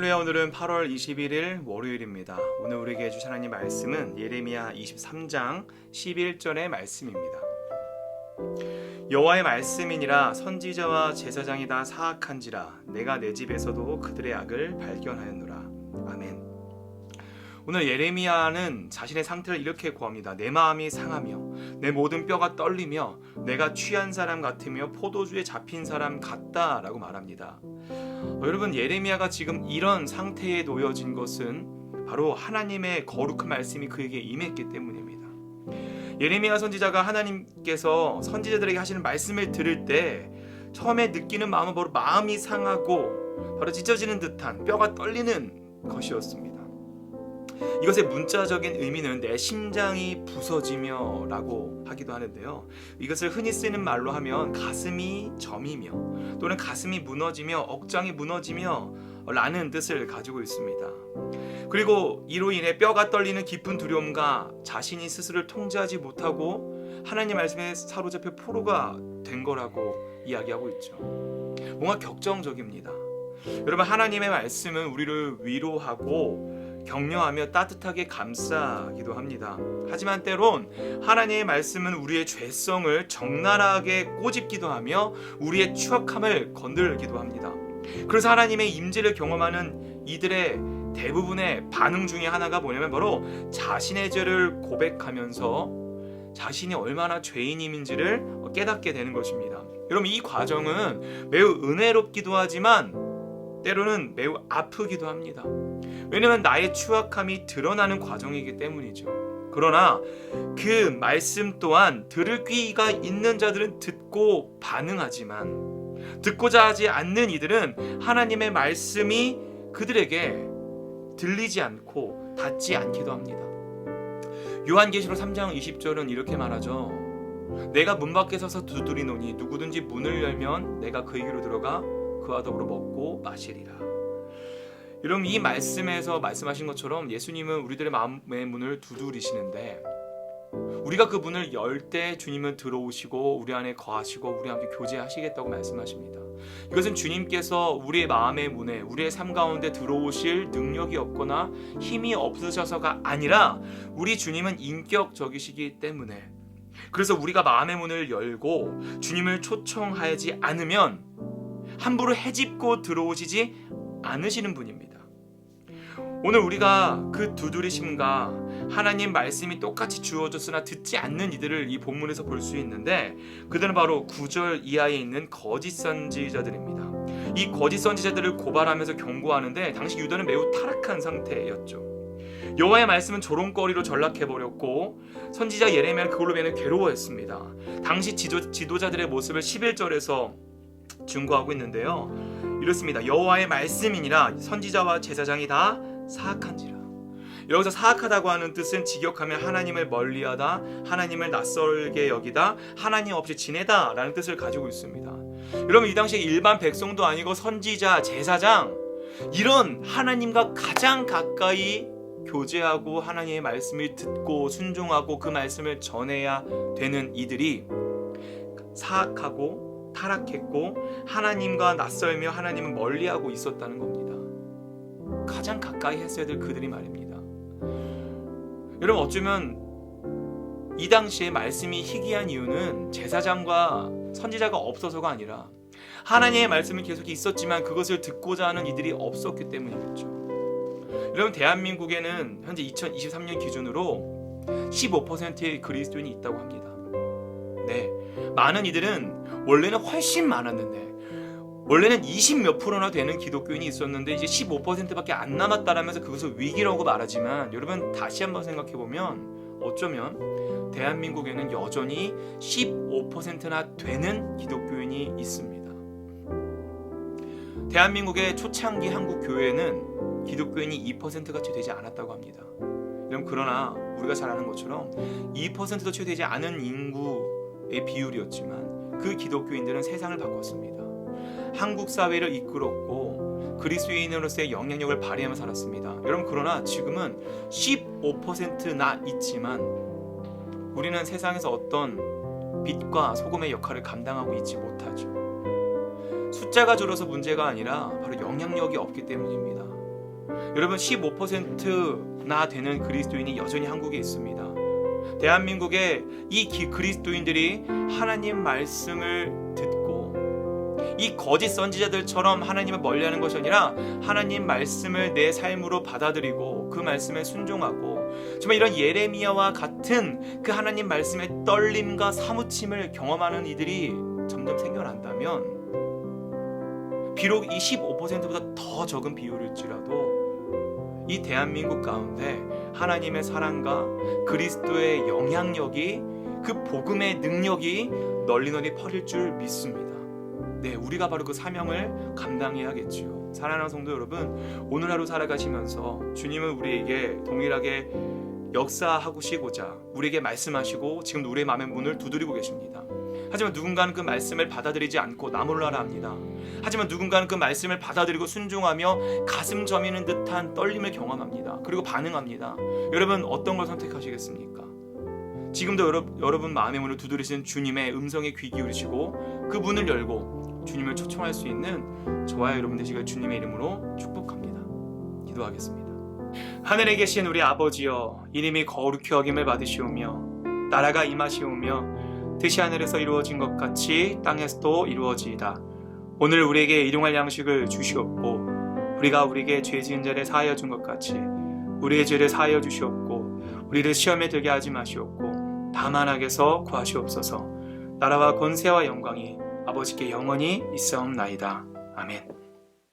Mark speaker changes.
Speaker 1: 할렐루야. 오늘은 8월 21일 월요일입니다. 오늘 우리에게 주신 하나님 말씀은 예레미야 23장 11절의 말씀입니다. 여호와의 말씀이니라 선지자와 제사장이 다 사악한지라 내가 내 집에서도 그들의 악을 발견하였노라. 아멘. 오늘 예레미야는 자신의 상태를 이렇게 고합니다. 내 마음이 상하며 내 모든 뼈가 떨리며 내가 취한 사람 같으며 포도주에 잡힌 사람 같다라고 말합니다. 여러분, 예레미야가 지금 이런 상태에 놓여진 것은 바로 하나님의 거룩한 말씀이 그에게 임했기 때문입니다. 예레미야 선지자가 하나님께서 선지자들에게 하시는 말씀을 들을 때 처음에 느끼는 마음은 바로 마음이 상하고 바로 찢어지는 듯한 뼈가 떨리는 것이었습니다. 이것의 문자적인 의미는 내 심장이 부서지며 라고 하기도 하는데요, 이것을 흔히 쓰는 말로 하면 가슴이 저미며 또는 가슴이 무너지며 억장이 무너지며 라는 뜻을 가지고 있습니다. 그리고 이로 인해 뼈가 떨리는 깊은 두려움과 자신이 스스로를 통제하지 못하고 하나님 말씀에 사로잡혀 포로가 된 거라고 이야기하고 있죠. 뭔가 격정적입니다. 여러분, 하나님의 말씀은 우리를 위로하고 격려하며 따뜻하게 감싸기도 합니다. 하지만 때론 하나님의 말씀은 우리의 죄성을 적나라하게 꼬집기도 하며 우리의 추악함을 건들기도 합니다. 그래서 하나님의 임재를 경험하는 이들의 대부분의 반응 중에 하나가 뭐냐면 바로 자신의 죄를 고백하면서 자신이 얼마나 죄인임인지를 깨닫게 되는 것입니다. 여러분, 이 과정은 매우 은혜롭기도 하지만 때로는 매우 아프기도 합니다. 왜냐하면 나의 추악함이 드러나는 과정이기 때문이죠. 그러나 그 말씀 또한 들을 귀가 있는 자들은 듣고 반응하지만 듣고자 하지 않는 이들은 하나님의 말씀이 그들에게 들리지 않고 닿지 않기도 합니다. 요한계시록 3장 20절은 이렇게 말하죠. 내가 문 밖에 서서 두드리노니 누구든지 문을 열면 내가 그에게로 들어가 그와 더불어 먹고 마시리라. 여러분, 이 말씀에서 말씀하신 것처럼 예수님은 우리들의 마음의 문을 두드리시는데 우리가 그 문을 열 때 주님은 들어오시고 우리 안에 거하시고 우리와 함께 교제하시겠다고 말씀하십니다. 이것은 주님께서 우리의 마음의 문에 우리의 삶 가운데 들어오실 능력이 없거나 힘이 없으셔서가 아니라 우리 주님은 인격적이시기 때문에, 그래서 우리가 마음의 문을 열고 주님을 초청하지 않으면 함부로 헤집고 들어오시지 않으시는 분입니다. 오늘 우리가 그 두드리심과 하나님 말씀이 똑같이 주어졌으나 듣지 않는 이들을 이 본문에서 볼 수 있는데 그들은 바로 9절 이하에 있는 거짓 선지자들입니다. 이 거짓 선지자들을 고발하면서 경고하는데 당시 유다는 매우 타락한 상태였죠. 여호와의 말씀은 조롱거리로 전락해버렸고 선지자 예레미야는 그걸로 인해 괴로워했습니다. 당시 지도자들의 모습을 11절에서 증거하고 있는데요, 이렇습니다. 여호와의 말씀이니라 선지자와 제사장이 다 사악한지라. 여기서 사악하다고 하는 뜻은 직역하면 하나님을 멀리하다, 하나님을 낯설게 여기다, 하나님 없이 지내다 라는 뜻을 가지고 있습니다. 여러분, 이 당시에 일반 백성도 아니고 선지자, 제사장, 이런 하나님과 가장 가까이 교제하고 하나님의 말씀을 듣고 순종하고 그 말씀을 전해야 되는 이들이 사악하고 타락했고 하나님과 낯설며 하나님을 멀리하고 있었다는 겁니다. 가장 가까이 했어야 될 그들이 말입니다. 여러분, 어쩌면 이 당시에 말씀이 희귀한 이유는 제사장과 선지자가 없어서가 아니라 하나님의 말씀이 계속 있었지만 그것을 듣고자 하는 이들이 없었기 때문이겠죠. 여러분, 대한민국에는 현재 2023년 기준으로 15%의 그리스도인이 있다고 합니다. 네, 많은 이들은 원래는 훨씬 많았는데 원래는 20몇 %나 되는 기독교인이 있었는데 이제 15%밖에 안 남았다라면서 그것을 위기라고 말하지만 여러분, 다시 한번 생각해보면 어쩌면 대한민국에는 여전히 15%나 되는 기독교인이 있습니다. 대한민국의 초창기 한국 교회는 기독교인이 2%가 채 되지 않았다고 합니다. 여러분, 그러나 우리가 잘 아는 것처럼 2%도 채 되지 않은 인구의 비율이었지만 그 기독교인들은 세상을 바꿨습니다. 한국 사회를 이끌었고 그리스도인으로서의 영향력을 발휘하며 살았습니다. 여러분, 그러나 지금은 15%나 있지만 우리는 세상에서 어떤 빛과 소금의 역할을 감당하고 있지 못하죠. 숫자가 줄어서 문제가 아니라 바로 영향력이 없기 때문입니다. 여러분 15%나 되는 그리스도인이 여전히 한국에 있습니다. 대한민국의 이 그리스도인들이 하나님 말씀을 듣고 이 거짓 선지자들처럼 하나님을 멀리하는 것이 아니라 하나님 말씀을 내 삶으로 받아들이고 그 말씀에 순종하고 정말 이런 예레미야와 같은 그 하나님 말씀의 떨림과 사무침을 경험하는 이들이 점점 생겨난다면 비록 이 15%보다 더 적은 비율일지라도 이 대한민국 가운데 하나님의 사랑과 그리스도의 영향력이 그 복음의 능력이 널리 퍼질 줄 믿습니다. 네, 우리가 바로 그 사명을 감당해야겠지요. 사랑하는 성도 여러분, 오늘 하루 살아가시면서 주님은 우리에게 동일하게 역사하시고자 우리에게 말씀하시고 지금도 우리의 마음의 문을 두드리고 계십니다. 하지만 누군가는 그 말씀을 받아들이지 않고 나몰라라 합니다. 하지만 누군가는 그 말씀을 받아들이고 순종하며 가슴 저미는 듯한 떨림을 경험합니다. 그리고 반응합니다. 여러분 어떤 걸 선택하시겠습니까? 지금도 여러분 마음의 문을 두드리신 주님의 음성에 귀 기울이시고 그 문을 열고 주님을 초청할 수 있는 저와 여러분 되시길 주님의 이름으로 축복합니다. 기도하겠습니다. 하늘에 계신 우리 아버지여, 이름이 거룩히 여김을 받으시오며 나라가 임하시오며 뜻이 하늘에서 이루어진 것 같이 땅에서도 이루어지이다. 오늘 우리에게 일용할 양식을 주시옵고 우리가 우리에게 죄 지은 자를 사하여 준 것 같이 우리의 죄를 사하여 주시옵고 우리를 시험에 들게 하지 마시옵고 다만 악에서 구하시옵소서. 나라와 권세와 영광이 아버지께 영원히 있사옵나이다. 아멘.